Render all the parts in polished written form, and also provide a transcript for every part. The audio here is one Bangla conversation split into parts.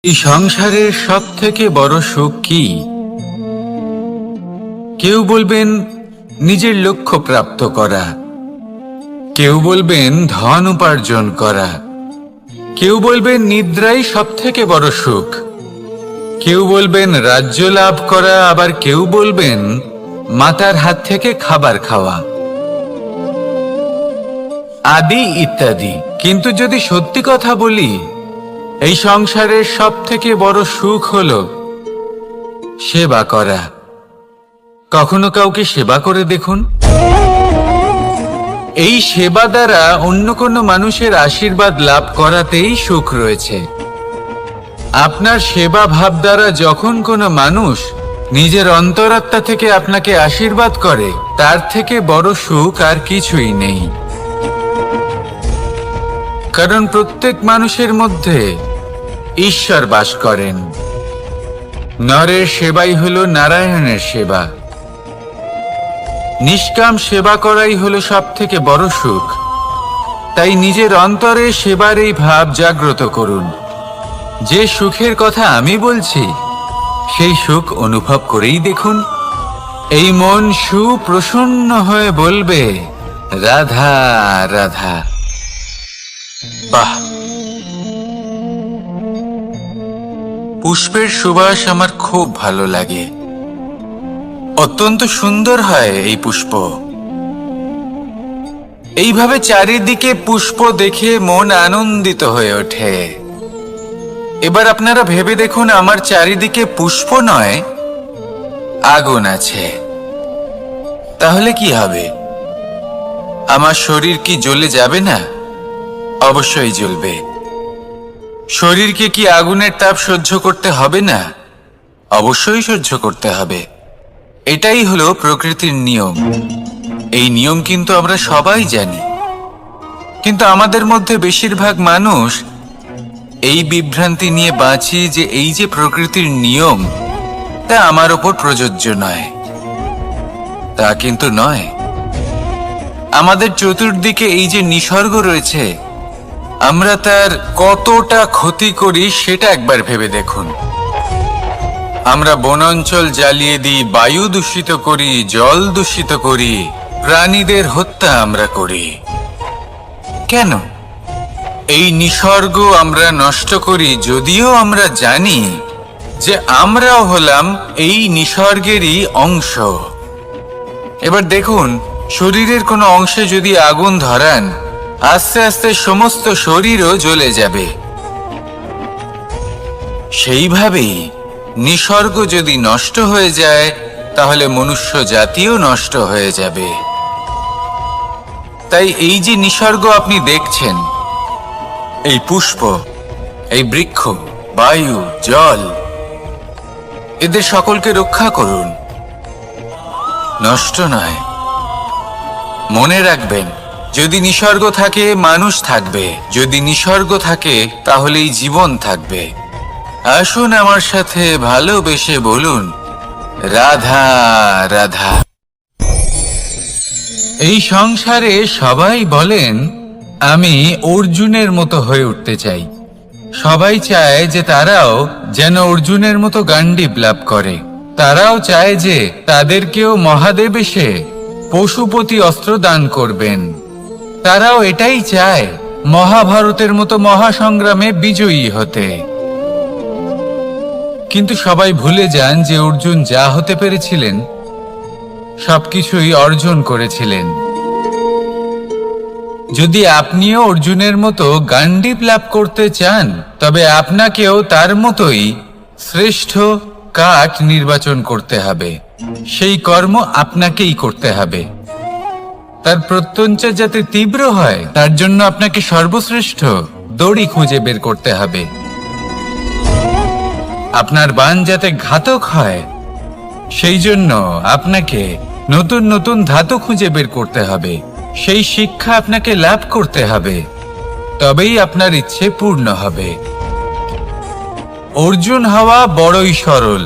এই সংসারের সব থেকে বড় সুখ কি? কেউ বলবেন নিজের লক্ষ্য প্রাপ্ত করা, কেউ বলবেন ধন উপার্জন করা, কেউ বলবেন নিদ্রাই সব থেকে বড় সুখ, কেউ বলবেন রাজ্য লাভ করা, আবার কেউ বলবেন মাতার হাত থেকে খাবার খাওয়া, আদি ইত্যাদি। কিন্তু যদি সত্যি কথা বলি, এই সংসারের সব থেকে বড় সুখ হলো সেবা করা। কখনো কাউকে সেবা করে দেখুন। এই সেবা দ্বারা অন্য কোনো মানুষের আশীর্বাদ লাভ করাতেই সুখ রয়েছে। আপনার সেবা ভাব দ্বারা যখন কোনো মানুষ নিজের অন্তরাত্মা থেকে আপনাকে আশীর্বাদ করে, তার থেকে বড় সুখ আর কিছুই নেই। কারণ প্রত্যেক মানুষের মধ্যে ঈশ্বর বাস করেন। নরের সেবাই হলো নারায়ণের সেবা। নিষ্কাম সেবা করাই হলো সব থেকে বড় সুখ। তাই নিজের অন্তরে সেবার এই ভাব জাগ্রত করুন। যে সুখের কথা আমি বলছি, সেই সুখ অনুভব করেই দেখুন। এই মন সুপ্রসন্ন হয়ে বলবে, রাধা রাধা। বাহ! পুষ্পের সুবাস আমার খুব ভালো লাগে। অত্যন্ত সুন্দর হয় এই পুষ্প। এইভাবে চারিদিকে পুষ্প দেখে মন আনন্দিত হয়ে ওঠে। এবার আপনারা ভেবে দেখুন, আমার চারিদিকে পুষ্প নয়, আগুন আছে। তাহলে কি হবে? আমার শরীর কি জ্বলে যাবে না? অবশ্যই জ্বলবে। শরীরকে কি আগুনের তাপ সহ্য করতে হবে না? অবশ্যই সহ্য করতে হবে। এটাই হলো প্রকৃতির নিয়ম। এই নিয়ম কিন্তু আমরা সবাই জানি, কিন্তু আমাদের মধ্যে বেশিরভাগ মানুষ এই বিভ্রান্তি নিয়ে বাঁচি যে এই যে প্রকৃতির নিয়ম, তা আমার ওপর প্রযোজ্য নয়। তা কিন্তু নয়। আমাদের চতুর্দিকে এই যে নিসর্গ রয়েছে, আমরা তার কতটা ক্ষতি করি সেটা একবার ভেবে দেখুন। আমরা বনাঞ্চল জ্বালিয়ে দিই, বায়ু দূষিত করি, জল দূষিত করি, প্রাণীদের হত্যা আমরা করি। কেন? এই নিসর্গ আমরা নষ্ট করি, যদিও আমরা জানি যে আমরাও হলাম এই নিসর্গেরই অংশ। এবার দেখুন, শরীরের কোনো অংশে যদি আগুন ধরান, আস্তে আস্তে সমস্ত শরীরও জ্বলে যাবে। সেইভাবেই নিসর্গ যদি নষ্ট হয়ে যায়, তাহলে মনুষ্য জাতিও নষ্ট হয়ে যাবে। তাই এই যে নিসর্গ আপনি দেখছেন, এই পুষ্প, এই বৃক্ষ, বায়ু, জল, এদের সকলকে রক্ষা করুন, নষ্ট নয়। মনে রাখবেন, যদি নিসর্গ থাকে মানুষ থাকবে, যদি নিসর্গ থাকে তাহলেই জীবন থাকবে। আসুন আমার সাথে ভালোবেসে বলুন, রাধা রাধা। এই সংসারে সবাই বলেন আমি অর্জুনের মতো হয়ে উঠতে চাই। সবাই চায় যে তারাও যেন অর্জুনের মতো গান্ডীব লাভ করে। তারাও চায় যে তাদেরকেও মহাদেব এসে পশুপতি অস্ত্র দান করবেন। তারাও এটাই চায় মহাভারতের মতো মহাসংগ্রামে বিজয়ী হতে। কিন্তু সবাই ভুলে যান যে অর্জুন যা হতে পেরেছিলেন, সবকিছুই অর্জন করেছিলেন। যদি আপনিও অর্জুনের মতো গান্ডীব লাভ করতে চান, তবে আপনাকেও তার মতোই শ্রেষ্ঠ কাঠ নির্বাচন করতে হবে। সেই কর্ম আপনাকেই করতে হবে। তার প্রত্যঞ্চা যাতে তীব্র হয়, তার জন্য আপনাকে সর্বশ্রেষ্ঠ দড়ি খুঁজে বের করতে হবে। আপনার বাণ যাতে ঘাতক হয়, সেই জন্য আপনাকে নতুন নতুন ধাতু খুঁজে বের করতে হবে। সেই শিক্ষা আপনাকে লাভ করতে হবে, তবেই আপনার ইচ্ছে পূর্ণ হবে। অর্জুন হওয়া বড়ই সরল,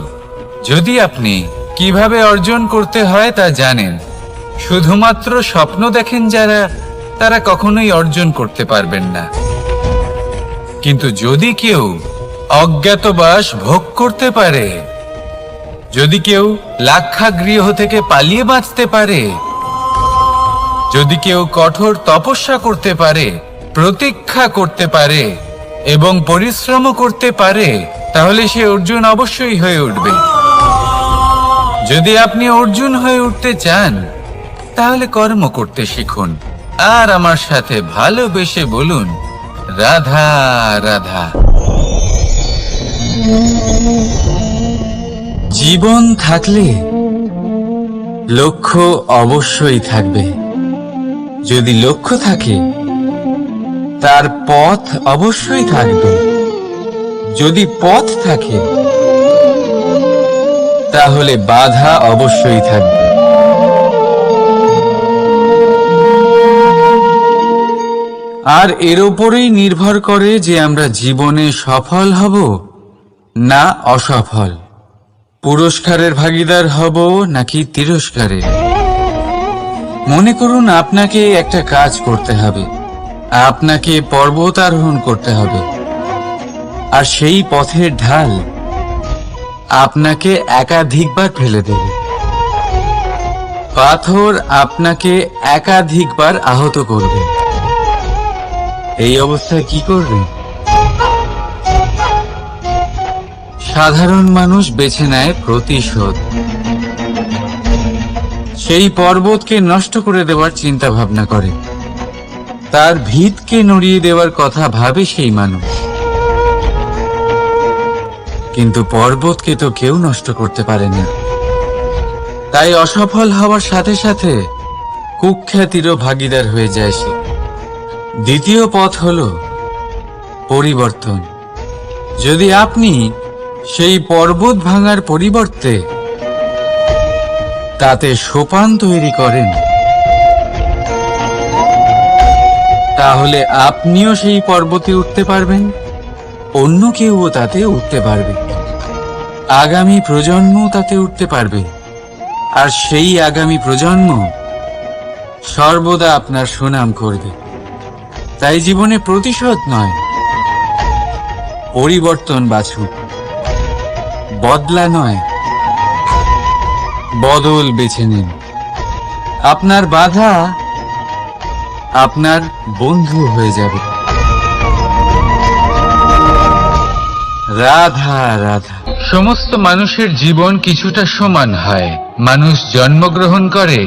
যদি আপনি কিভাবে অর্জন করতে হয় তা জানেন। শুধুমাত্র স্বপ্ন দেখেন যারা, তারা কখনোই অর্জন করতে পারবেন না। কিন্তু যদি কেউ অজ্ঞাতবাস ভোগ করতে পারে, যদি কেউ লাক্ষাগৃহ থেকে পালিয়ে বাঁচতে পারে, যদি কেউ কঠোর তপস্যা করতে পারে, প্রতীক্ষা করতে পারে এবং পরিশ্রম করতে পারে, তাহলে সে অর্জুন অবশ্যই হয়ে উঠবে। যদি আপনি অর্জুন হয়ে উঠতে চান, তাহলে কর্ম করতে শিখুন আর আমার সাথে ভালোবেসে বলুন, রাধা রাধা। জীবন থাকলে লক্ষ্য অবশ্যই থাকবে। যদি লক্ষ্য থাকে, তার পথ অবশ্যই থাকবে। যদি পথ থাকে, তাহলে বাধা অবশ্যই থাকবে। আর এর উপরেই নির্ভর করে যে আমরা জীবনে সফল হব না অসফল, পুরস্কারের ভাগীদার হব নাকি তিরস্কারের। মনে করুন আপনাকে একটা কাজ করতে হবে, আপনাকে পর্বত আরোহণ করতে হবে, আর সেই পথের ঢাল আপনাকে একাধিকবার ফেলে দেবে। পাথর আপনাকে একাধিকবার আহত করবে। এই অবস্থায় কি করবে? সাধারণ মানুষ বেছে নেয় প্রতিশোধ। সেই পর্বতকে নষ্ট করে দেওয়ার চিন্তা ভাবনা করে, তার ভিতকে নড়িয়ে দেওয়ার কথা ভাবে সেই মানুষ। কিন্তু পর্বতকে তো কেউ নষ্ট করতে পারে না। তাই অসফল হওয়ার সাথে সাথে কুখ্যাতিরও ভাগীদার হয়ে যায় সে। দ্বিতীয় পথ হল পরিবর্তন। যদি আপনি সেই পর্বত ভাঙার পরিবর্তে তাতে সোপান তৈরি করেন, তাহলে আপনিও সেই পর্বতে উঠতে পারবেন, অন্য কেউও তাতে উঠতে পারবে, আগামী প্রজন্মও তাতে উঠতে পারবে, আর সেই আগামী প্রজন্ম সর্বদা আপনার সুনাম করবে। তাই জীবনে প্রতিশোধ নয়, পরিবর্তন বাছুন। বদলা নয়, বদল বেছে নিন। আপনার বাধা আপনার বন্ধু হয়ে যাবে। রাধা রাধা। সমস্ত মানুষের জীবন কিছুটা সমান হয়। মানুষ জন্মগ্রহণ করে,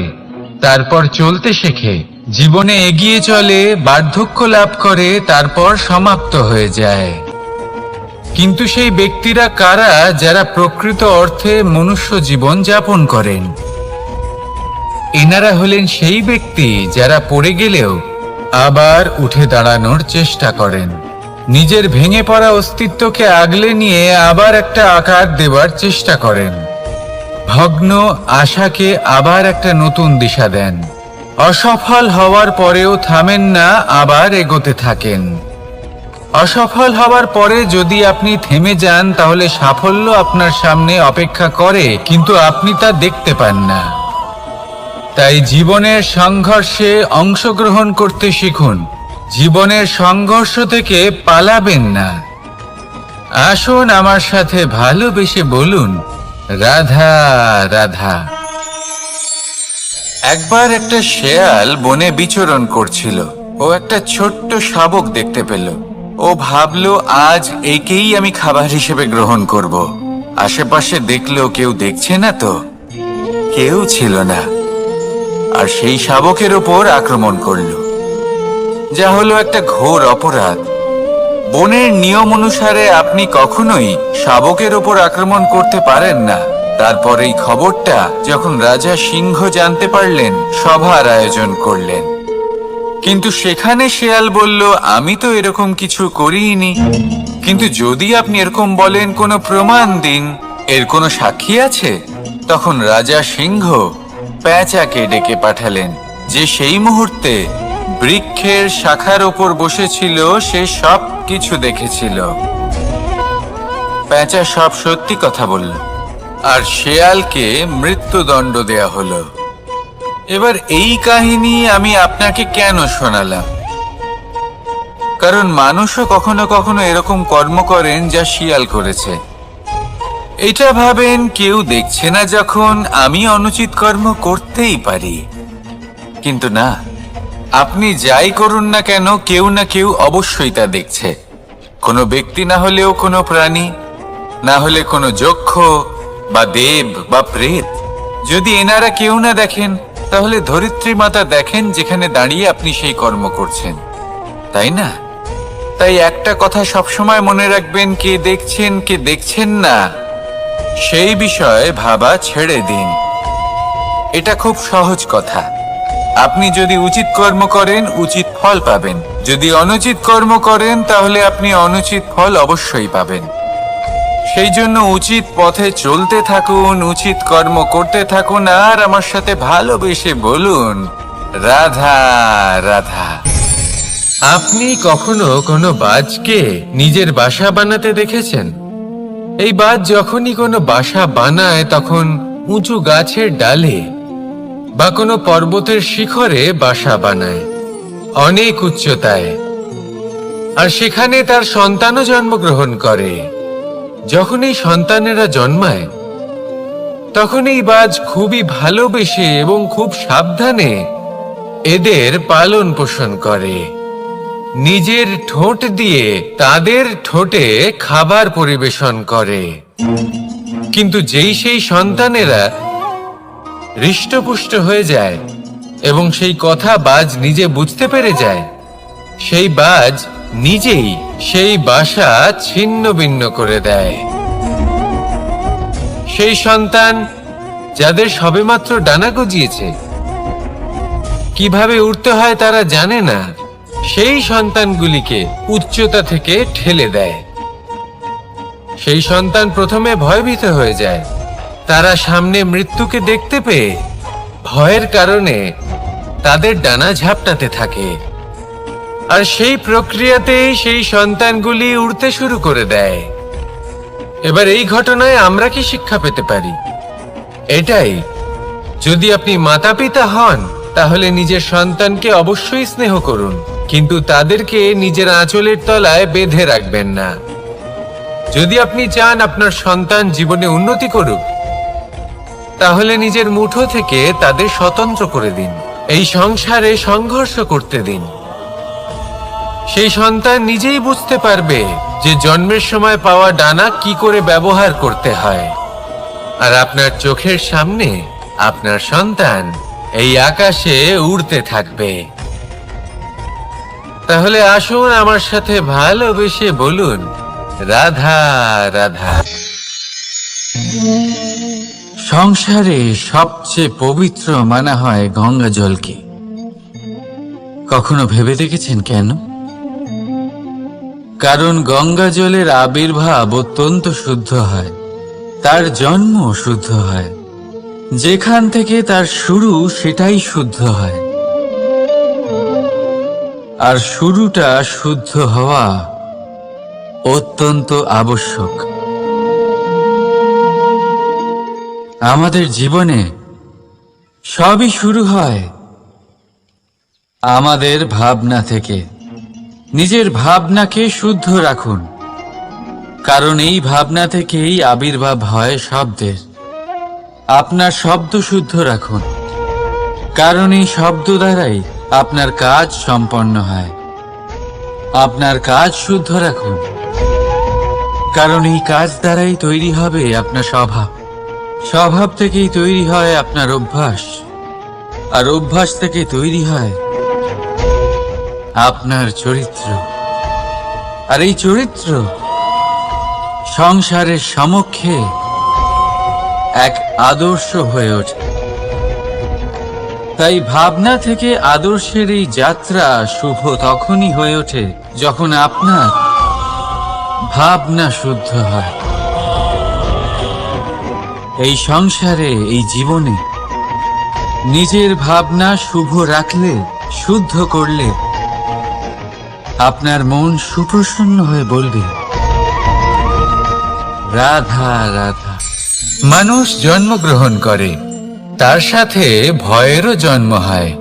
তারপর চলতে শেখে, জীবনে এগিয়ে চলে, বার্ধক্য লাভ করে, তারপর সমাপ্ত হয়ে যায়। কিন্তু সেই ব্যক্তিরা কারা যারা প্রকৃত অর্থে মনুষ্য জীবন যাপন করেন? এনারা হলেন সেই ব্যক্তি যারা পড়ে গেলেও আবার উঠে দাঁড়ানোর চেষ্টা করেন, নিজের ভেঙে পড়া অস্তিত্বকে আগলে নিয়ে আবার একটা আকার দেওয়ার চেষ্টা করেন, ভগ্ন আশাকে আবার একটা নতুন দিশা দেন। অসফল হওয়ার পরেও থামেন না, আবার এগোতে থাকেন। অসফল হওয়ার পরে যদি আপনি থেমে যান, তাহলে সাফল্য আপনার সামনে অপেক্ষা করে, কিন্তু আপনি তা দেখতে পান না। তাই জীবনের সংঘর্ষে অংশগ্রহণ করতে শিখুন। জীবনের সংঘর্ষ থেকে পালাবেন না। আসুন আমার সাথে ভালোবেসে বলুন, রাধা রাধা। একবার একটা শেয়াল বনে বিচরণ করছিল। ও একটা ছোট্ট শাবক দেখতে পেল। ও ভাবল, আজ একেই আমি খাবার হিসেবে গ্রহণ করব। আশেপাশে দেখলো কেউ দেখছে না তো, কেউ ছিল না, আর সেই শাবকের ওপর আক্রমণ করলো, যা হলো একটা ঘোর অপরাধ। বনের নিয়ম অনুসারে আপনি কখনোই শাবকের ওপর আক্রমণ করতে পারেন না। তারপর এই খবরটা যখন রাজা সিংহ জানতে পারলেন, সভার আয়োজন করলেন। কিন্তু সেখানে শেয়াল বলল, আমি তো এরকম কিছু করিনি। কিন্তু যদি আপনি এরকম বলেন, কোনো প্রমাণ দিন, এর কোনো সাক্ষী আছে? তখন রাজা সিংহ পেঁচাকে ডেকে পাঠালেন, যে সেই মুহূর্তে বৃক্ষের শাখার ওপর বসেছিল। সে সব কিছু দেখেছিল। পেঁচা সব সত্যি কথা বলল, আর শেয়ালকে মৃত্যুদণ্ড দেয়া হলো। এবার এই কাহিনী আমি আপনাকে কেন শোনালাম? কারণ মানুষও কখনো কখনো এরকম কর্ম করেন যা শিয়াল করেছে। এটা ভাবেন কেউ দেখছে না যখন আমি অনুচিত কর্ম করতেই পারি, কিন্তু না, আপনি যাই করুন না কেন কেউ না কেউ অবশ্যই তা দেখছে। কোনো ব্যক্তি না হলেও কোনো প্রাণী, না হলে কোনো যক্ষ বা দেব বা প্রেত। যদি এনারা কেউ না দেখেন, তাহলে ধরিত্রী মাতা দেখেন যেখানে দাঁড়িয়ে আপনি সেই কর্ম করছেন, তাই না? তাই একটা কথা সবসময় মনে রাখবেন, কে দেখছেন কে দেখছেন না সেই বিষয়ে ভাবা ছেড়ে দিন। এটা খুব সহজ কথা। আপনি যদি উচিত কর্ম করেন উচিত ফল পাবেন, যদি অনুচিত কর্ম করেন তাহলে আপনি অনুচিত ফল অবশ্যই পাবেন। সেই জন্য উচিত পথে চলতে থাকুন, উচিত কর্ম করতে থাকুন, আর আমার সাথে ভালোবেসে বলুন, রাধা রাধা। আপনি কখনো কোনো বাজকে নিজের বাসা বানাতে দেখেছেন? এই বাজ যখনই কোনো বাসা বানায় তখন উঁচু গাছের ডালে বা কোনো পর্বতের শিখরে বাসা বানায়, অনেক উচ্চতায়, আর সেখানে তার সন্তানও জন্মগ্রহণ করে। যখন এই সন্তানেরা জন্মায় তখন এই বাজ খুবই ভালোবেসে এবং খুব সাবধানে এদের পালন পোষণ করে। নিজের ঠোঁট দিয়ে তাদের ঠোঁটে খাবার পরিবেশন করে। কিন্তু যেই সেই সন্তানেরা হৃষ্টপুষ্ট হয়ে যায় এবং সেই কথা বাজ নিজে বুঝতে পেরে যায়, সেই বাজ নিজেই সেই বাসা ছিন্ন ভিন্ন করে দেয়। সেই সন্তান যাদের সবেমাত্র ডানা গজিয়েছে, কিভাবে উড়তে হয় তারা জানে না, সেই সন্তানগুলিকে উচ্চতা থেকে ঠেলে দেয়। সেই সন্তান প্রথমে ভয়ভীত হয়ে যায়। তারা সামনে মৃত্যুকে দেখতে পেয়ে ভয়ের কারণে তাদের ডানা ঝাপটাতে থাকে, আর সেই প্রক্রিয়াতেই সেই সন্তানগুলি উড়তে শুরু করে দেয়। এবার এই ঘটনায় আমরা কি শিক্ষা পেতে পারি? এটাই, যদি আপনি মাতা পিতা হন তাহলে নিজের সন্তানকে অবশ্যই স্নেহ করুন, কিন্তু তাদেরকে নিজের আঁচলের তলায় বেঁধে রাখবেন না। যদি আপনি চান আপনার সন্তান জীবনে উন্নতি করুক, তাহলে নিজের মুঠো থেকে তাদের স্বতন্ত্র করে দিন, এই সংসারে সংঘর্ষ করতে দিন। সেই সন্তান নিজেই বুঝতে পারবে যে জন্মের সময় পাওয়া ডানা কি করে ব্যবহার করতে হয়। আর আপনার চোখের সামনে আপনার সন্তান এই আকাশে উড়তে থাকবে। তাহলে আসুন আমার সাথে ভালোবেসে বলুন, রাধা রাধা। সংসারে সবচেয়ে পবিত্র মানা হয় গঙ্গা জলকে। কখনো ভেবে দেখেছেন কেন? কারণ গঙ্গা জলের আবির্ভাব অত্যন্ত শুদ্ধ হয়, তার জন্ম শুদ্ধ হয়, যেখান থেকে তার শুরু সেটাই শুদ্ধ হয়। আর শুরুটা শুদ্ধ হওয়া অত্যন্ত আবশ্যক। আমাদের জীবনে সবই শুরু হয় আমাদের ভাবনা থেকে। নিজের ভাবনাকে শুদ্ধ রাখুন, কারণ এই ভাবনা থেকেই আবির্ভাব হয় শব্দের। আপনার শব্দ শুদ্ধ রাখুন, কারণ এই শব্দ দ্বারাই আপনার কাজ সম্পন্ন হয়। আপনার কাজ শুদ্ধ রাখুন, কারণ এই কাজ দ্বারাই তৈরি হবে আপনার স্বভাব। স্বভাব থেকেই তৈরি হয় আপনার অভ্যাস, আর অভ্যাস থেকে তৈরি হয় আপনার চরিত্র। আর এই চরিত্র সংসারের সমক্ষে এক আদর্শ হয়ে ওঠে। তাই ভাবনা থেকে আদর্শের এই যাত্রা শুভ তখনই হয়ে ওঠে যখন আপনার ভাবনা শুদ্ধ হয়। এই সংসারে, এই জীবনে নিজের ভাবনা শুভ রাখলে, শুদ্ধ করলে আপনার মন সুপ্রসন্ন হয়ে বলবে, রাধা রাধা। মানুষ জন্মগ্রহণ করে, তার সাথে ভয়েরও জন্ম হয়।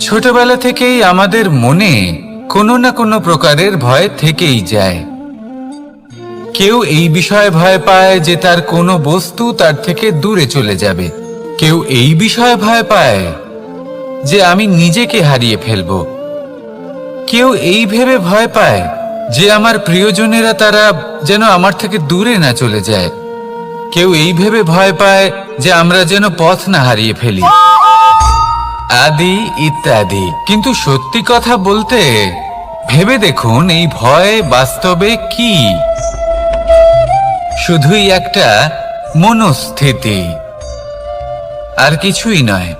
ছোটবেলা থেকেই আমাদের মনে কোনো না কোনো প্রকারের ভয় থেকেই যায়। কেউ এই বিষয়ে ভয় পায় যে তার কোনো বস্তু তার থেকে দূরে চলে যাবে। কেউ এই বিষয়ে ভয় পায় যে আমি নিজেকে হারিয়ে ফেলব। কেউ এই ভেবে ভয় পায় যে আমার প্রিয়জনেরা তারা যেন আমার থেকে দূরে না চলে যায়। কেউ এই ভেবে ভয় পায় যে আমরা যেন পথ না হারিয়ে ফেলি, আদি ইত্যাদি। কিন্তু সত্যি কথা বলতে ভেবে দেখুন, এই ভয় বাস্তবে কি? শুধুই একটা মনস্থিতি, আর কিছুই নয়।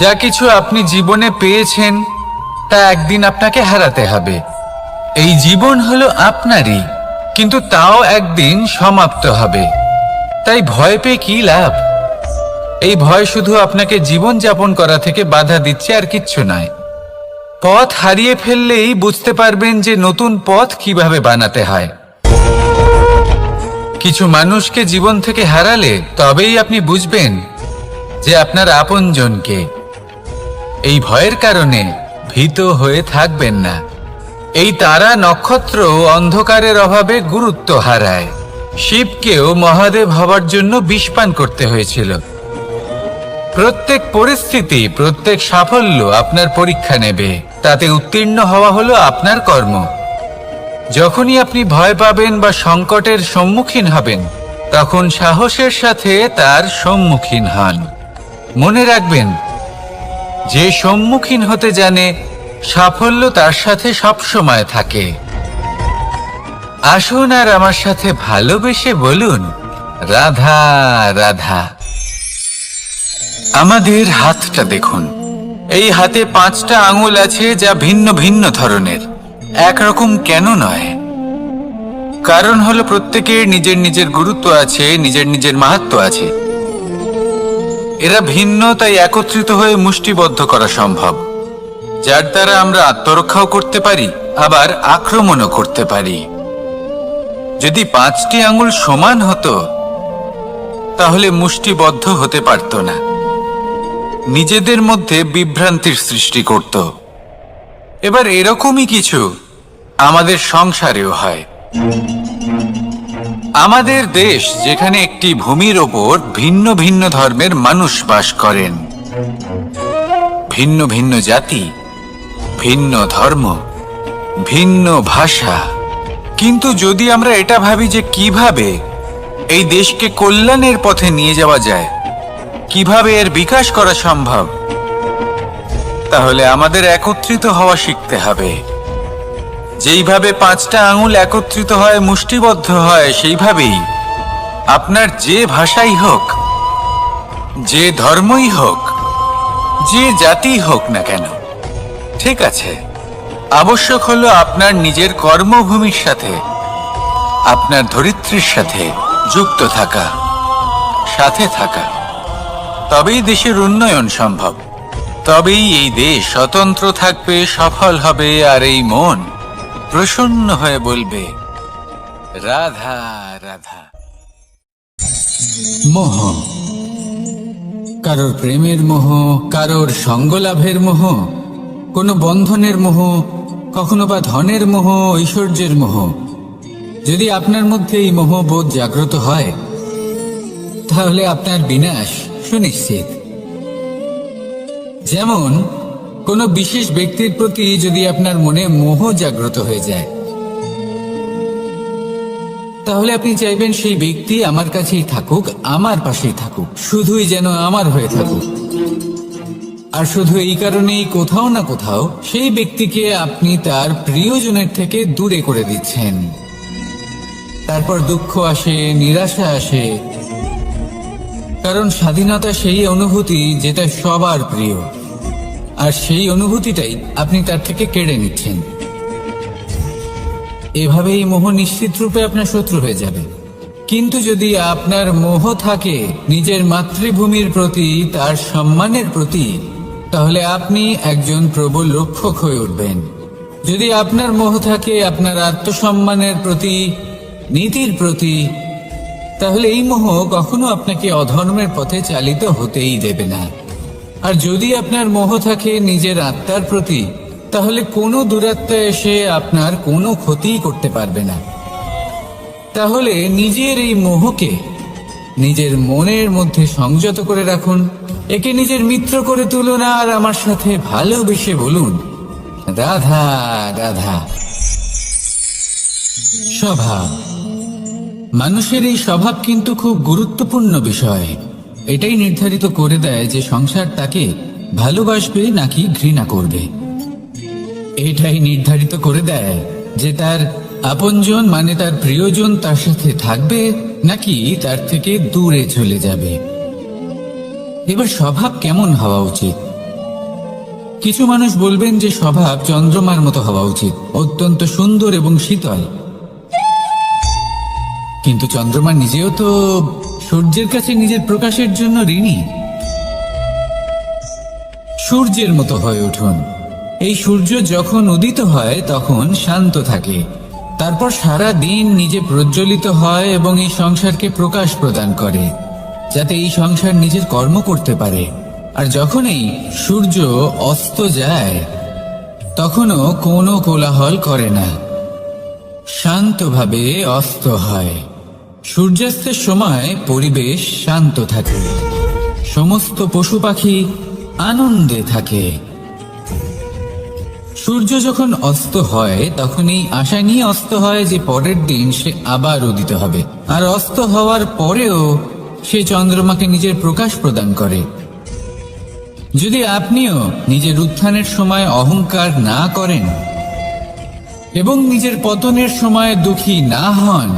যা কিছু আপনি জীবনে পেয়েছেন তা একদিন আপনাকে হারাতে হবে। এই জীবন হলো আপনারই, কিন্তু তাও একদিন সমাপ্ত হবে। তাই ভয় পেয়ে কি লাভ? এই ভয় শুধু আপনাকে জীবন যাপন করা থেকে বাধা দিচ্ছে, আর কিচ্ছু নয়। পথ হারিয়ে ফেললেই বুঝতে পারবেন যে নতুন পথ কিভাবে বানাতে হয়। কিছু মানুষকে জীবন থেকে হারালে তবেই আপনি বুঝবেন যে আপনার আপনজনকে। এই ভয়ের কারণে ভীত হয়ে থাকবেন না। এই তারা নক্ষত্র অন্ধকারের অভাবে গুরুত্ব হারায়। শিবকেও মহাদেব হবার জন্য বিষপান করতে হয়েছিল। প্রত্যেক পরিস্থিতি, প্রত্যেক সাফল্য আপনার পরীক্ষা নেবে। তাতে উত্তীর্ণ হওয়া হলো আপনার কর্ম। যখনই আপনি ভয় পাবেন বা সংকটের সম্মুখীন হবেন, তখন সাহসের সাথে তার সম্মুখীন হন। মনে রাখবেন, যে সম্মুখীন হতে জানে সাফল্য তার সাথে সবসময় থাকে। আসুন আর আমার সাথে ভালোবেসে বলুন, রাধা রাধা। আমাদের হাতটা দেখুন। এই হাতে 5টা আঙুল আছে, যা ভিন্ন ভিন্ন ধরনের। একরকম কেন নয়? কারণ হলো প্রত্যেকের নিজের নিজের গুরুত্ব আছে, নিজের নিজের মাহাত্ম্য আছে। এরা ভিন্ন, তাই একত্রিত হয়ে মুষ্টিবদ্ধ করা সম্ভব, যার দ্বারা আমরা আত্মরক্ষাও করতে পারি, আবার আক্রমণও করতে পারি। যদি 5টি আঙুল সমান হতো তাহলে মুষ্টিবদ্ধ হতে পারত না, নিজেদের মধ্যে বিভ্রান্তির সৃষ্টি করত। এবার এরকমই কিছু আমাদের সংসারেও হয়। আমাদের দেশ, যেখানে একটি ভূমির ওপর ভিন্ন ভিন্ন ধর্মের মানুষ বাস করেন, ভিন্ন ভিন্ন জাতি, ভিন্ন ধর্ম, ভিন্ন ভাষা। কিন্তু যদি আমরা এটা ভাবি যে কিভাবে এই দেশকে কল্যাণের পথে নিয়ে যাওয়া যায়, কিভাবে এর বিকাশ করা সম্ভব, তাহলে আমাদের একত্রিত হওয়া শিখতে হবে। যেইভাবে 5টা আঙুল একত্রিত হয়, মুষ্টিবদ্ধ হয়, সেইভাবেই আপনার যে ভাষাই হোক, যে ধর্মই হোক, যে জাতি হোক না কেন, ঠিক আছে, আবশ্যক হলো আপনার নিজের কর্মভূমির সাথে, আপনার ধরিত্রীর সাথে যুক্ত থাকা, সাথে থাকা। তবেই দেশের উন্নয়ন সম্ভব। তবেই এই দেশ স্বতন্ত্র থাকবে, সফল হবে, আর এই মন প্রসন্ন হয়ে বলবে, রাধা রাধা। মোহ, কারোর প্রেমের মোহ, কারোর সঙ্গলাভের মোহ, কোনো বন্ধনের মোহ, কখনো বা ধনের মোহ, ঐশ্বর্যের মোহ। যদি আপনার মধ্যে এই মোহবোধ জাগ্রত হয়, তাহলে আপনার বিনাশ সুনিশ্চিত। যেমন কোনো বিশেষ ব্যক্তির প্রতি যদি আপনার মনে মোহ জাগ্রত হয়ে যায়, তাহলে আপনি চাইবেন সেই ব্যক্তি আমার কাছেই থাকুক, আমার পাশেই থাকুক, শুধুই যেন আমার হয়ে থাকুক। আর শুধু এই কারণেই কোথাও না কোথাও সেই ব্যক্তিকে আপনি তার প্রিয়জনের থেকে দূরে করে দিচ্ছেন। তারপর দুঃখ আসে, নিরাশা আসে, কারণ স্বাধীনতা সেই অনুভূতি যেটা সবার প্রিয়, আর সেই অনুভূতিটাই আপনি তার থেকে কেড়ে নিচ্ছেন। এভাবেই মোহ নিশ্চিত রূপে আপনার শত্রু হয়ে যাবে। কিন্তু যদি আপনার মোহ থাকে নিজের মাতৃভূমির প্রতি, তার সম্মানের প্রতি, তাহলে আপনি একজন প্রবল রক্ষক হয়ে উঠবেন। যদি আপনার মোহ থাকে আপনার আত্মসম্মানের প্রতি, নীতির প্রতি, তাহলে এই মোহ কখনো আপনাকে অধর্মের পথে চালিত হতেই দেবে না। আর যদি আপনার মোহ থাকে নিজের আত্মার প্রতি, তাহলে কোনো দুরাত্মা এসে আপনার কোনো ক্ষতিই করতে পারবে না। তাহলে নিজের এই মোহকে নিজের মনের মধ্যে সংযত করে রাখুন, একে নিজের মিত্র করে তুলুন আর আমার সাথে ভালোবেসে বলুন, রাধা রাধা। স্বভাব, মানুষের এই স্বভাব কিন্তু খুব গুরুত্বপূর্ণ বিষয়। এটাই নির্ধারিত করে দেয় যে সংসার তাকে ভালোবাসবে নাকি ঘৃণা করবে। এটাই নির্ধারিত করে দেয় যে তার আপনজন মানে তার প্রিয়জন তার সাথে থাকবে নাকি তার থেকে দূরে চলে যাবে। এবার স্বভাব কেমন হওয়া উচিত? কিছু মানুষ বলবেন যে স্বভাব চন্দ্রমার মতো হওয়া উচিত, অত্যন্ত সুন্দর এবং শীতল। কিন্তু চন্দ্রমা নিজেও তো সূর্যের কাছে নিজের প্রকাশের জন্য ঋণী। সূর্যের মতো হয়ে উঠুন। এই সূর্য যখন উদিত হয় তখন শান্ত থাকে, তারপর সারা দিন নিজে প্রজ্বলিত হয় এবং এই সংসারকে প্রকাশ প্রদান করে, যাতে এই সংসার নিজের কর্ম করতে পারে। আর যখন এই সূর্য অস্ত যায় তখনও কোনো কোলাহল করে না, শান্তভাবে অস্ত হয়। সূর্যাস্তের সময় পরিবেশ শান্ত থাকে, সমস্ত পশু পাখি আনন্দে থাকে। সূর্য যখন অস্ত হয় তখন এই আশা নিয়ে অস্ত হয় যে পরের দিন সে আবার উদিত হবে, আর অস্ত হওয়ার পরেও সে চন্দ্রমাকে নিজের প্রকাশ প্রদান করে। যদি আপনিও নিজের উত্থানের সময় অহংকার না করেন এবং নিজের পতনের সময় দুঃখী না হন,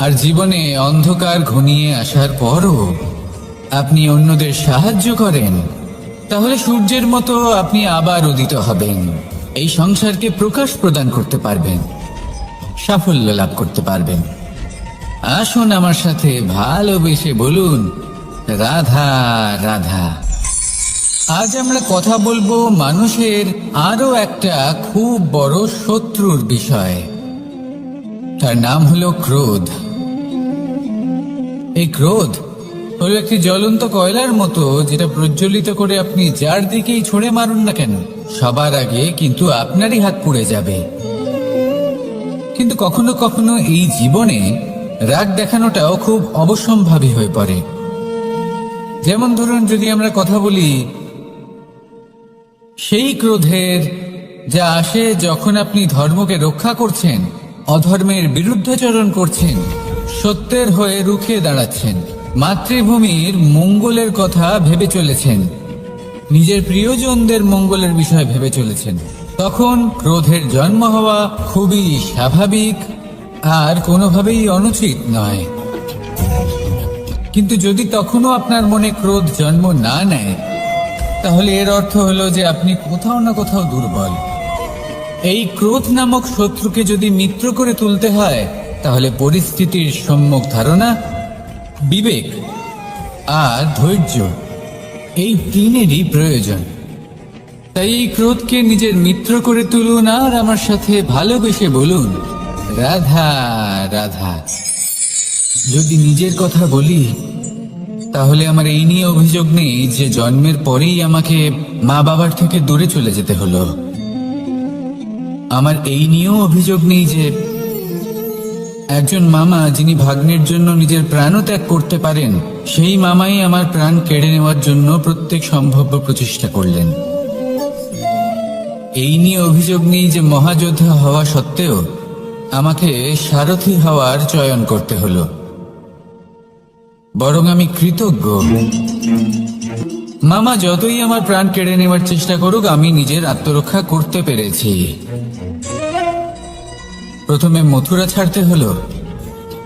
আর জীবনে অন্ধকার ঘনিয়ে আসার পরও আপনি অন্যদের সাহায্য করেন, তাহলে সূর্যের মতো আপনি আবার উদিত হবেন, এই সংসারকে প্রকাশ প্রদান করতে পারবেন, সাফল্য লাভ করতে পারবেন। আসুন আমার সাথে ভালোবেসে বলুন, রাধা রাধা। আজ আমরা কথা বলবো মানুষের আরো একটা খুব বড় শত্রুর বিষয়। তার নাম হলো ক্রোধ। এই ক্রোধ হলো একটি জ্বলন্ত কয়লার মতো, যেটা প্রজ্বলিত করে আপনি যার দিকেই ছুঁড়ে মারুন না কেন সবার আগে কিন্তু আপনারই হাত পুড়ে যাবে। কিন্তু কখনো কখনো এই জীবনে রাগ দেখানোটাও খুব অবশ্যম্ভাবী হয়ে পড়ে। যেমন ধরুন, যদি আমরা কথা বলি সেই ক্রোধের যা আসে যখন আপনি ধর্মকে রক্ষা করছেন, অধর্মের বিরুদ্ধাচরণ করছেন, সত্যের হয়ে রুখে দাঁড়াচ্ছেন, মাতৃভূমির মঙ্গলের কথা ভেবে চলেছেন, নিজের প্রিয়জনদের মঙ্গলের বিষয় ভেবে চলেছেন, তখন ক্রোধের জন্ম হওয়া খুবই স্বাভাবিক আর কোনোভাবেই অনুচিত নয়। কিন্তু যদি তখনও আপনার মনে ক্রোধ জন্ম না নেয়, তাহলে এর অর্থ হলো যে আপনি কোথাও না কোথাও দুর্বল। এই ক্রোধ নামক শত্রুকে যদি মিত্র করে তুলতে হয়, তাহলে পরিস্থিতির সম্যক ধারণা, বিবেক আর ধৈর্য, এই তিনেরই প্রয়োজন। তাই এই ক্রোধকে নিজের মিত্র করে তুলুন আর আমার সাথে ভালোবেসে বলুন, রাধা রাধা। যদি নিজের কথা বলি, তাহলে আমার এই নিয়ে অভিযোগ নেই যে জন্মের পরেই আমাকে মা বাবার থেকে দূরে চলে যেতে হলো। আমার এই নিয়েও অভিযোগ নেই যে একজন মামা যিনি ভাগ্নের জন্য নিজের প্রাণও ত্যাগ করতে পারেন, সেই মামাই আমার প্রাণ কেড়ে নেওয়ার জন্য প্রত্যেক সম্ভাব্য প্রচেষ্টা করলেন। এই নিয়ে অভিযোগ নেই যে মহাযোদ্ধা হওয়া সত্ত্বেও আমাকে সারথি হওয়ার চয়ন করতে হলো। বরং আমি কৃতজ্ঞ। মামা যতই আমার প্রাণ কেড়ে নেওয়ার চেষ্টা করুক, আমি নিজের আত্মরক্ষা করতে পেরেছি। প্রথমে মথুরা ছাড়তে হলো,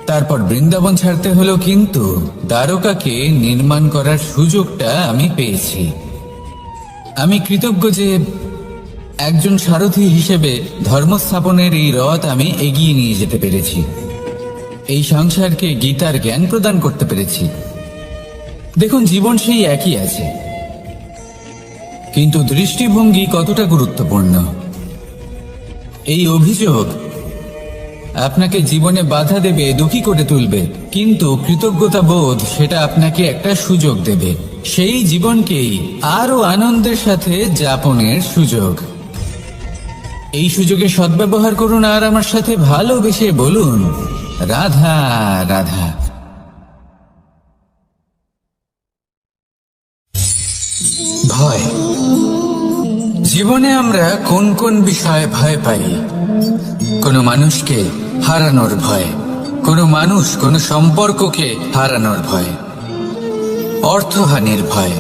তারপর বৃন্দাবন ছাড়তে হলো, কিন্তু দ্বারকাকে নির্মাণ করার সুযোগটা আমি পেয়েছি। আমি কৃতজ্ঞ যে একজন সারথি হিসেবে ধর্মস্থাপনের এই রথ আমি এগিয়ে নিয়ে যেতে পেরেছি, এই সংসারকে গীতার জ্ঞান প্রদান করতে পেরেছি। দেখুন, জীবন সেই একই আছে, কিন্তু দৃষ্টিভঙ্গি কতটা গুরুত্বপূর্ণ। এই অভিযোগ আপনাকে জীবনে বাধা দেবে, দুঃখী করে তুলবে, কিন্তু কৃতজ্ঞতা বোধ সেটা আপনাকে একটা সুযোগ দেবে, সেই জীবনকেই আরো আনন্দের সাথে যাপনের সুযোগ। এই সুযোগে সদ্ব্যবহার করুন আর আমার সাথে ভালোবেসে বলুন, রাধা রাধা। ভয়। জীবনে আমরা কোন কোন বিষয়ে ভয় পাই? কোনো মানুষকে হারানোর ভয়, কোনো মানুষ কোনো সম্পর্ককে হারানোর ভয়, অর্থহানির ভয়,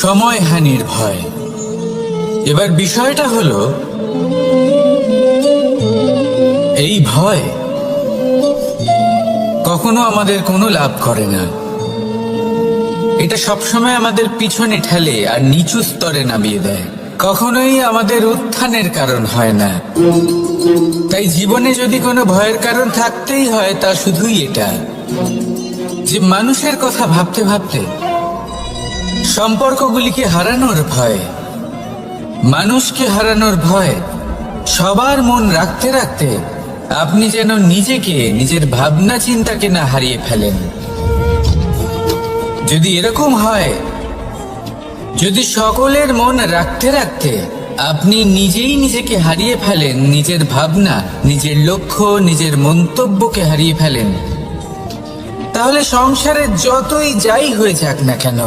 সময়হানির ভয়। এবার বিষয়টা হলো, এই ভয় কখনো আমাদের কোনো লাভ করে না। এটা সবসময় আমাদের পিছনে ঠেলে আর নিচু স্তরে নামিয়ে দেয়, কখনোই আমাদের উত্থানের কারণ হয় না। তাই জীবনে যদি কোনো ভয়ের কারণ থাকতেই হয়, তা শুধুই এটা যে মানুষের কথা ভাবতে ভাবতে সম্পর্কগুলিকে হারানোর ভয়, মানুষকে হারানোর ভয়, সবার মন রাখতে রাখতে আপনি যেন নিজেকে, নিজের ভাবনা চিন্তাকে না হারিয়ে ফেলেন। যদি এরকম হয়, যদি সকলের মন রাখতে রাখতে আপনি নিজেই নিজেকে হারিয়ে ফেলেন, নিজের ভাবনা, নিজের লক্ষ্য, নিজের মন্তব্যকে হারিয়ে ফেলেন, তাহলে সংসারে যতই যাই হয়ে যাক না কেন,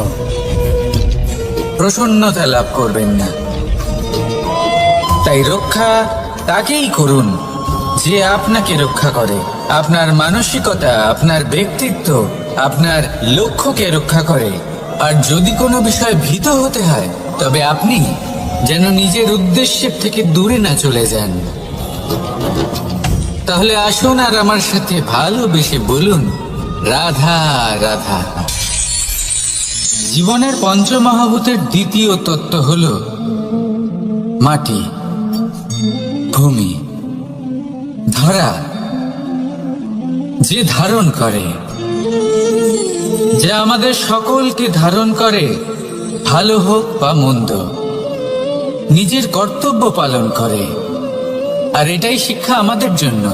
প্রসন্নতা লাভ করবেন না। তাই রক্ষা তাকেই করুন যে আপনাকে রক্ষা করে, আপনার মানসিকতা, আপনার ব্যক্তিত্ব, আপনার লক্ষ্যকে রক্ষা করে। আর যদি কোনো বিষয় ভীত হতে হয়, তবে আপনি যেন নিজের উদ্দেশ্যের থেকে দূরে না চলে যান। তাহলে আসুন আর আমার সাথে ভালোবেসে বলুন, রাধা রাধা। জীবনের পঞ্চমহাভূতের দ্বিতীয় তত্ত্ব হল মাটি, ভূমি, ধরা, যে ধারণ করে, যা আমাদের সকলকে ধারণ করে, ভালো হোক বা মন্দ, নিজের কর্তব্য পালন করে। আর এটাই শিক্ষা আমাদের জন্য।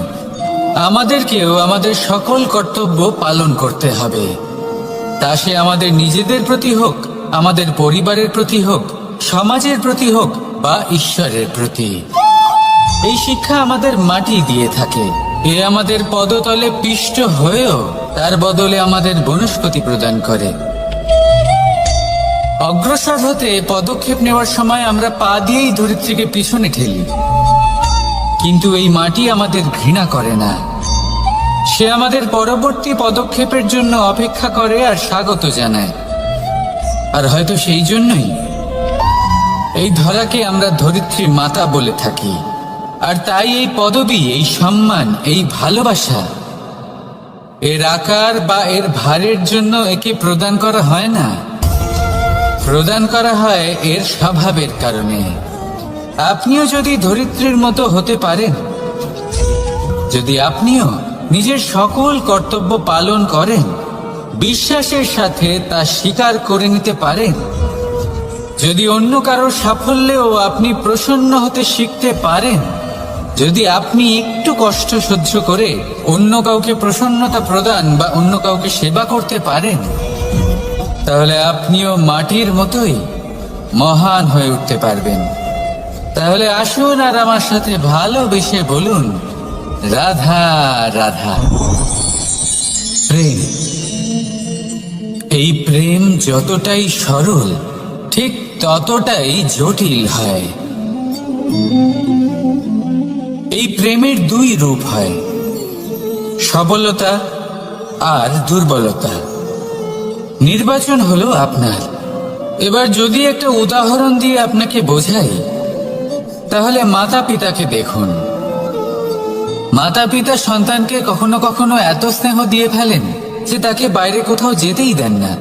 আমাদেরকেও আমাদের সকল কর্তব্য পালন করতে হবে, তা সে আমাদের নিজেদের প্রতি হোক, আমাদের পরিবারের প্রতি হোক, সমাজের প্রতি হোক বা ঈশ্বরের প্রতি। এই শিক্ষা আমাদের মাটি দিয়ে থাকে। এ আমাদের পদতলে পিষ্ট হয়েও তার বদলে আমাদের বনস্পতি প্রদান করে। অগ্রসর হতে পদক্ষেপ নেওয়ার সময় আমরা পা দিয়েই ধরিত্রীকে পিছনে ঠেলি, কিন্তু এই মাটি আমাদের ঘৃণা করে না। সে আমাদের পরবর্তী পদক্ষেপের জন্য অপেক্ষা করে আর স্বাগত জানায়। আর হয়তো সেই জন্যই এই ধরাকে আমরা ধরিত্রী মাতা বলে থাকি। আর তাই এই পদবী, এই সম্মান, এই ভালোবাসা, এর আকার বা এর ভারের জন্য একে প্রদান করা হয় না, প্রদান করা হয় এর স্বভাবের কারণে। আপনিও যদি ধরিত্রীর মতো হতে পারেন, যদি আপনিও নিজের সকল কর্তব্য পালন করেন, বিশ্বাসের সাথে তা স্বীকার করে নিতে পারেন, যদি অন্য কারোর সাফল্যেও আপনি প্রসন্ন হতে শিখতে পারেন, যদি আপনি একটু কষ্ট সহ্য করে অন্য কাউকে প্রসন্নতা প্রদান বা অন্য কাউকে সেবা করতে পারেন, তাহলে আপনিও মাটির মতোই মহান হয়ে উঠতে পারবেন। তাহলে আসুন আর আমার সাথে ভালোবেসে বলুন, রাধা রাধা। প্রেম, এই প্রেম যতটাই সরল, ঠিক ততটাই জটিল হয়। এই প্রেমের দুই রূপ হয়, সবলতা আর দুর্বলতা। নির্বাচন হলো আপনার। এবার যদি একটা উদাহরণ দিয়ে আপনাকে বোঝাই, তাহলে মাতা পিতাকে দেখুন। মাতা পিতা সন্তানকে কখনো কখনো এত স্নেহ দিয়ে ফেলেন যে তাকে বাইরে কোথাও যেতেই দেন না।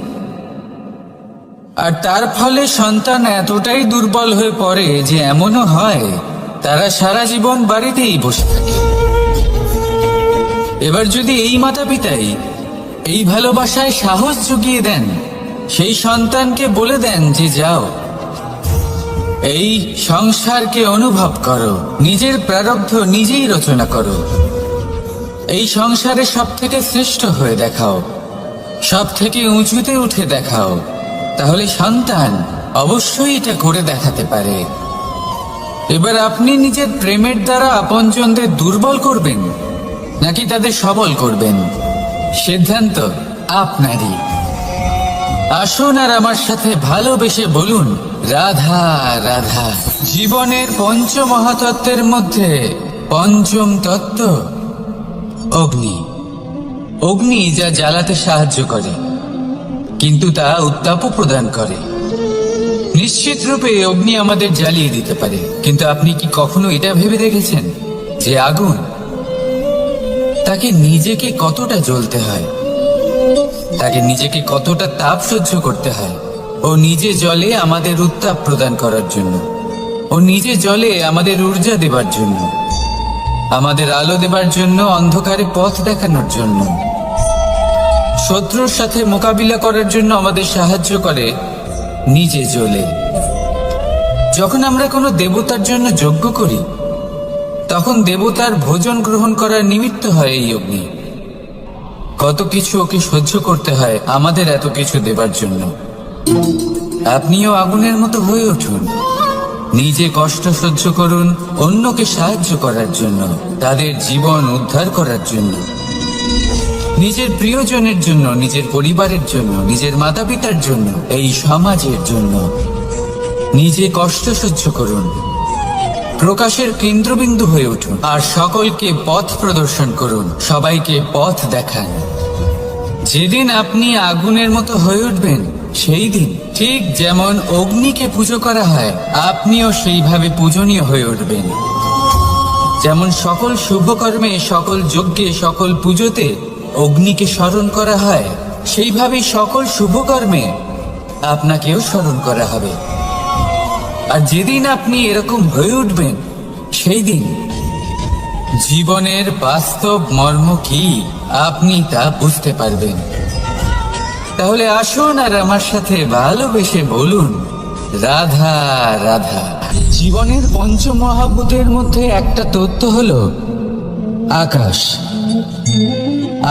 আর তার ফলে সন্তান এতটাই দুর্বল হয়ে পড়ে যে এমনও হয় তারা সারা জীবন বাড়িতেই বসে থাকে। এবার যদি এই মাতা পিতাই এই ভালোবাসায় সাহস জুগিয়ে দেন, সেই সন্তানকে বলে দেন যে যাও, এই সংসারকে অনুভব করো, নিজের প্রারব্ধ নিজেই রচনা করো, এই সংসারে সব থেকে শ্রেষ্ঠ হয়ে দেখাও, সব থেকে উঁচুতে উঠে দেখাও, তাহলে সন্তান অবশ্যই এটা করে দেখাতে পারে। এবার আপনি নিজের প্রেমের দ্বারা আপনজনদের দুর্বল করবেন নাকি তাদের সবল করবেন, সিদ্ধান্ত আপনারই। আসুন আর আমার সাথে ভালোবেসে বলুন, রাধা রাধা। জীবনের পঞ্চমহাতত্ত্বের মধ্যে পঞ্চম তত্ত্ব অগ্নি। অগ্নি যা জ্বালাতে সাহায্য করে, কিন্তু তা উত্তাপও প্রদান করে। নিশ্চিত রূপে অগ্নি আমাদের জ্বালিয়ে দিতে পারে, কিন্তু আপনি কি কখনো এটা ভেবে দেখেছেন যে আগুন, তাকে নিজেকে কতটা জ্বলতে হয়, তাকে নিজেকে কতটা তাপ সহ্য করতে হয়। ও নিজে জলে আমাদের উত্তাপ প্রদান করার জন্য, ও নিজে জলে আমাদের ঊর্জা দেবার জন্য, আমাদের আলো দেবার জন্য, অন্ধকারে পথ দেখানোর জন্য, শত্রুর সাথে মোকাবিলা করার জন্য আমাদের সাহায্য করে নিজে জ্বলে। যখন আমরা কোনো দেবতার জন্য যজ্ঞ করি, তখন দেবতার ভোজন গ্রহণ করার নিমিত্ত হয় এই অগ্নি। কত কিছু ওকে সহ্য করতে হয় আমাদের এত কিছু দেবার জন্য। আপনিও আগুনের মতো হয়ে উঠুন, নিজে কষ্ট সহ্য করুন অন্যকে সাহায্য করার জন্য, তাদের জীবন উদ্ধার করার জন্য, নিজের প্রিয়জনের জন্য, নিজের পরিবারের জন্য, নিজের মাতা পিতার জন্য, এই সমাজের জন্য। নিজে কষ্ট সহ্য করুন, প্রকাশের কেন্দ্রবিন্দু হয়ে উঠুন, আর সকলকে পথ প্রদর্শন করুন, সবাইকে পথ দেখান। যেদিন আপনি আগুনের মতো হয়ে উঠবেন, সেই দিন ঠিক যেমন অগ্নিকে পুজো করা হয়, আপনিও সেইভাবে পূজনীয় হয়ে উঠবেন। যেমন সকল শুভকর্মে, সকল যজ্ঞে, সকল পুজোতে অগ্নিকে স্মরণ করা হয়, সেইভাবেই সকল শুভকর্মে আপনাকেও স্মরণ করা হবে। আর যেদিন আপনি এরকম হয়ে উঠবেন, সেই দিন জীবনের বাস্তব মর্ম কি আপনি তা বুঝতে পারবেন। তাহলে আসুন আর আমার সাথে ভালোবেসে বলুন, রাধা রাধা। জীবনের পঞ্চমহাভূতের মধ্যে একটা তত্ত্ব হলো আকাশ।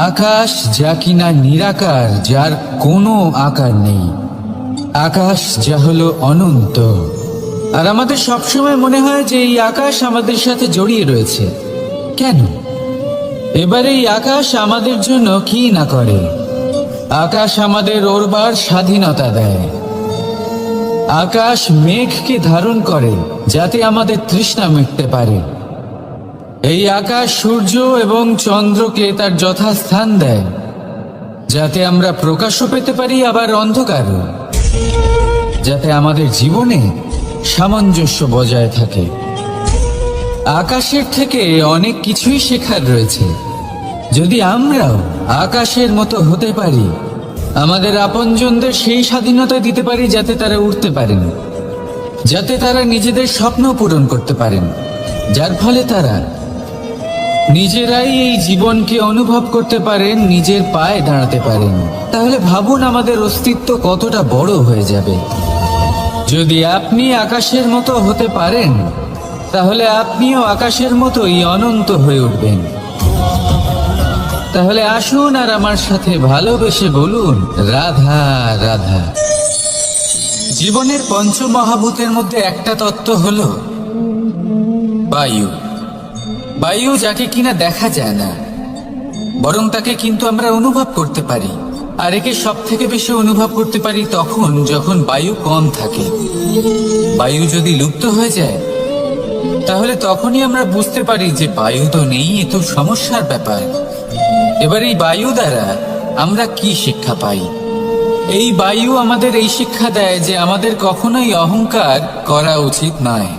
আকাশ যা কিনা নিরাকার, যার কোনো আকার নেই। আকাশ যা হলো অনন্ত। আর আমাদের সবসময় মনে হয় যে এই আকাশ আমাদের সাথে জড়িয়ে রয়েছে। কেন? এবার এই আকাশ আমাদের জন্য কি না করে। আকাশ আমাদের ওড়বার স্বাধীনতা দেয়। আকাশ মেঘকে ধারণ করে যাতে আমাদের তৃষ্ণা মিটতে পারে। এই আকাশ সূর্য এবং চন্দ্রকে তার যথাস্থান দেয়, যাতে আমরা প্রকাশও পেতে পারি, আবার অন্ধকারও, যাতে আমাদের জীবনে সামঞ্জস্য বজায় থাকে। আকাশের থেকে অনেক কিছুই শেখার রয়েছে। যদি আমরাও আকাশের মতো হতে পারি, আমাদের আপনজনদের সেই স্বাধীনতা দিতে পারি যাতে তারা উঠতে পারেন, যাতে তারা নিজেদের স্বপ্ন পূরণ করতে পারেন, যার ফলে তারা নিজেরাই এই জীবনকে অনুভব করতে পারেন, নিজের পায়ে দাঁড়াতে পারেন, তাহলে ভাবুন আমাদের অস্তিত্ব কতটা বড় হয়ে যাবে। যদি আপনি আকাশের মতো হতে পারেন, তাহলে আপনিও আকাশের মতোই অনন্ত হয়ে উঠবেন। তাহলে আসুন আর আমার সাথে ভালোবেসে বলুন, রাধা রাধা। জীবনের পঞ্চমহাভূতের মধ্যে একটা তত্ত্ব হলো বায়ু। বায়ু যাকে কিনা দেখা যায় না, বরং তাকে কিন্তু আমরা অনুভব করতে পারি। আর একে সব থেকে বেশি অনুভব করতে পারি তখন যখন বায়ু কম থাকে। বায়ু যদি লুপ্ত হয়ে যায়, তাহলে তখনই আমরা বুঝতে পারি যে বায়ু তো নেই, এ তো সমস্যার ব্যাপার। এবার এই বায়ু দ্বারা আমরা কি শিক্ষা পাই? এই বায়ু আমাদের এই শিক্ষা দেয় যে আমাদের কখনোই অহংকার করা উচিত নয়।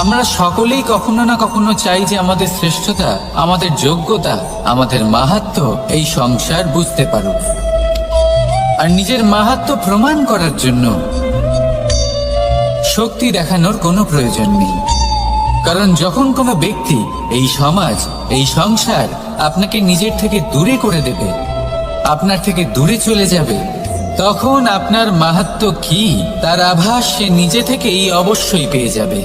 আমরা সকলেই কখনো না কখনো চাই যে আমাদের শ্রেষ্ঠতা, আমাদের যোগ্যতা, আমাদের মাহাত্ম্য এই সংসার বুঝতে পারুক। আর নিজের মাহাত্ম্য প্রমাণ করার জন্য শক্তি দেখানোর কোনো প্রয়োজন নেই। কারণ যখন কোনো ব্যক্তি, এই সমাজ, এই সংসার আপনাকে নিজের থেকে দূরে করে দেবে, আপনার থেকে দূরে চলে যাবে, তখন আপনার মাহাত্ম্য কি তার আভাস সে নিজে থেকেই অবশ্যই পেয়ে যাবে।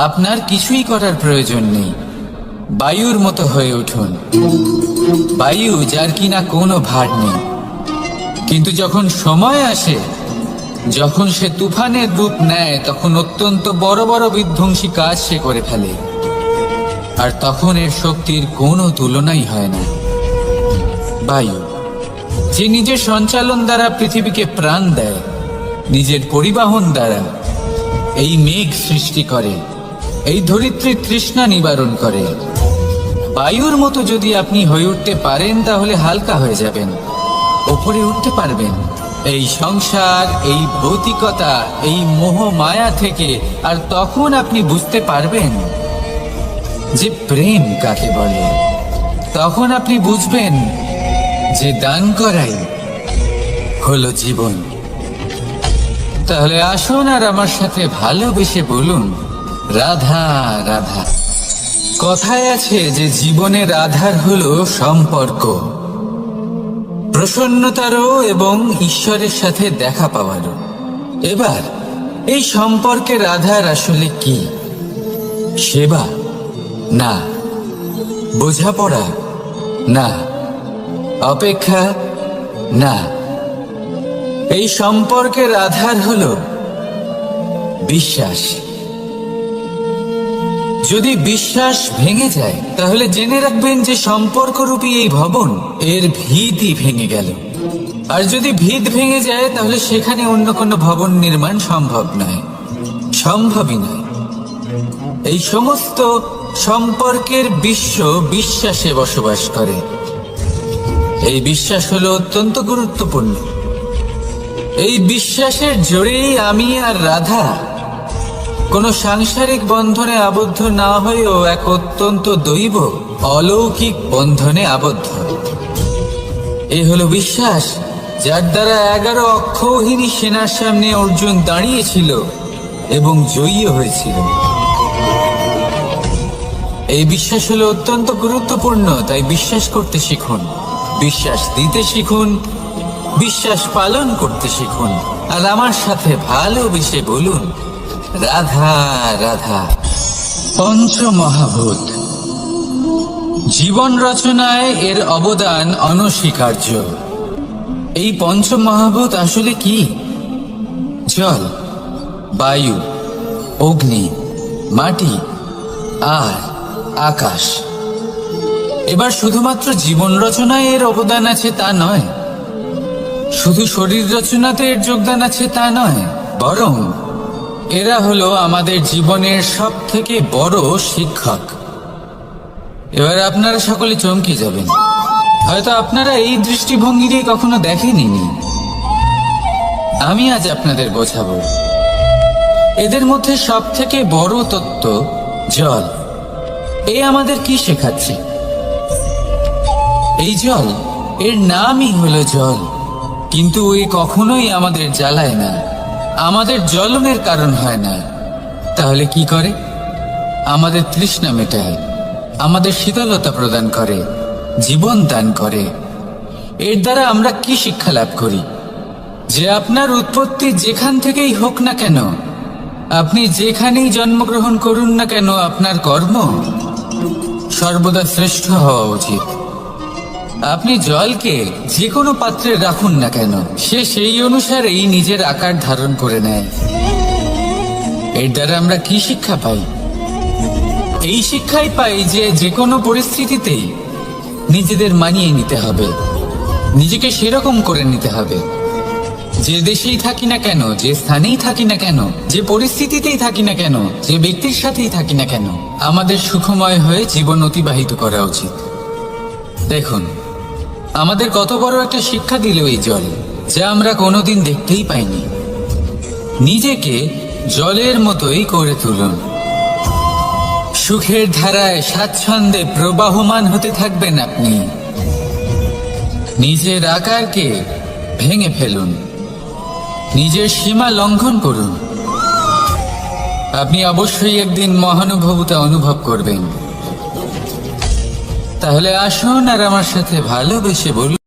আপনার কিছুই করার প্রয়োজন নেই। বায়ুর মতো হয়ে উঠুন। বায়ু যার কিনা কোনো ভার নেই, কিন্তু যখন সময় আসে যখন সে তুফানের রূপ নেয় তখন অত্যন্ত বড় বড় বিধ্বংসী কাজ সে করে ফেলে, আর তখন এর শক্তির কোনো তুলনাই হয় না। বায়ু, যে নিজের সঞ্চালন দ্বারা পৃথিবীকে প্রাণ দেয়, নিজের পরিবহন দ্বারা এই মেঘ সৃষ্টি করে, এই ধরিত্রীর তৃষ্ণা নিবারণ করে। বায়ুর মতো যদি আপনি হয়ে উঠতে পারেন তাহলে হালকা হয়ে যাবেন, ওপরে উঠতে পারবেন এই সংসার, এই ভৌতিকতা, এই মোহ মায়া থেকে। আর তখন আপনি বুঝতে পারবেন যে প্রেম কাকে বলে। তখন আপনি বুঝবেন যে দান করাই হলো জীবন। তাহলে আসুন আর আমার সাথে ভালোবেসে বলুন, রাধা রাধা। কথায় আছে যে জীবনের আধার হলো সম্পর্ক, প্রসন্নতারও এবং ঈশ্বরের সাথে দেখা পাওয়ারও। এবার এই সম্পর্কের আধার আসলে কি? সেবা? না। বোঝাপড়া? না। অপেক্ষা? না। এই সম্পর্কের আধার হলো বিশ্বাস। যদি বিশ্বাস ভেঙে যায় তাহলে জেনে রাখবেন যে সম্পর্করূপী এই ভবন, এর ভিতই ভেঙে গেল। আর যদি ভিত ভেঙে যায় তাহলে সেখানে অন্য কোনো ভবন নির্মাণ সম্ভব নয়, সম্ভবই নয়। এই সমস্ত সম্পর্কের বিশ্ব বিশ্বাসে বসবাস করে। এই বিশ্বাস হলো অত্যন্ত গুরুত্বপূর্ণ। এই বিশ্বাসের জোরেই আমি আর রাধা কোনো সাংসারিক বন্ধনে আবদ্ধ না হয়েও এক অত্যন্ত দৈব অলৌকিক বন্ধনে আবদ্ধ। এই হলো বিশ্বাস, যার দ্বারা 11 অক্ষৌহিনী সেনার সামনে অর্জুন দাঁড়িয়েছিল এবং জয়ী হয়েছিল। এই বিশ্বাস হলো অত্যন্ত গুরুত্বপূর্ণ, তাই বিশ্বাস করতে শিখুন, বিশ্বাস দিতে শিখুন, বিশ্বাস পালন করতে শিখুন। আর আমার সাথে ভালোবেসে বলুন, রাধা রাধা। পঞ্চমহাভূত। জীবন রচনায় এর অবদান অনস্বীকার্য। এই পঞ্চমহাভূত আসলে কি? জল, বায়ু, অগ্নি, মাটি আর আকাশ। এবার শুধুমাত্র জীবন রচনায় এর অবদান আছে তা নয়, শুধু শরীর রচনাতে এর যোগদান আছে তা নয়, বরং এরা হলো আমাদের জীবনের সব থেকে বড় শিক্ষক। এবার আপনারা সকলে চমকে যাবেন, হয়তো আপনারা এই দৃষ্টিভঙ্গি দিয়ে কখনো দেখেনি। আমি আজ আপনাদের বোঝাবো। এদের মধ্যে সব থেকে বড় তত্ত্ব জল। এ আমাদের কি শেখাচ্ছে? এই জল, এর নামই হলো জল, কিন্তু এ কখনোই আমাদের জ্বালায় না, আমাদের জ্বলনের কারণ হয় না। তাহলে কি করে? আমাদের তৃষ্ণা মেটায়, আমাদের শীতলতা প্রদান করে, জীবন দান করে। এর দ্বারা আমরা কি শিক্ষা লাভ করি? যে আপনার উৎপত্তি যেখান থেকেই হোক না কেন, আপনি যেখানেই জন্মগ্রহণ করুন না কেন, আপনার কর্ম সর্বদা শ্রেষ্ঠ হওয়া উচিত। আপনি জলকে যে কোনো পাত্রে রাখুন না কেন, সে সেই অনুসারেই নিজের আকার ধারণ করে নেয়। এর দ্বারা আমরা কি শিক্ষা পাই? এই শিক্ষাই পাই যে যে কোনো পরিস্থিতিতেই নিজেদের মানিয়ে নিতে হবে, নিজেকে সেরকম করে নিতে হবে। যে দেশেই থাকি না কেন, যে স্থানেই থাকি না কেন, যে পরিস্থিতিতেই থাকি না কেন, যে ব্যক্তির সাথেই থাকি না কেন, আমাদের সুখময় হয়ে জীবন অতিবাহিত করা উচিত। দেখুন, আমাদের কত বড় একটা শিক্ষা দিল এই জল, যা আমরা কোনোদিন দেখতেই পাইনি। নিজেকে জলের মতোই করে তুলুন। সুখের ধারায় স্বাচ্ছন্দ্যে প্রবাহমান হতে থাকবেন আপনি। নিজের আকারকে ভেঙে ফেলুন, নিজের সীমা লঙ্ঘন করুন। আপনি অবশ্যই একদিন মহানুভবতা অনুভব করবেন। তাহলে আসুন আর আমার সাথে ভালোবেসে বলুন,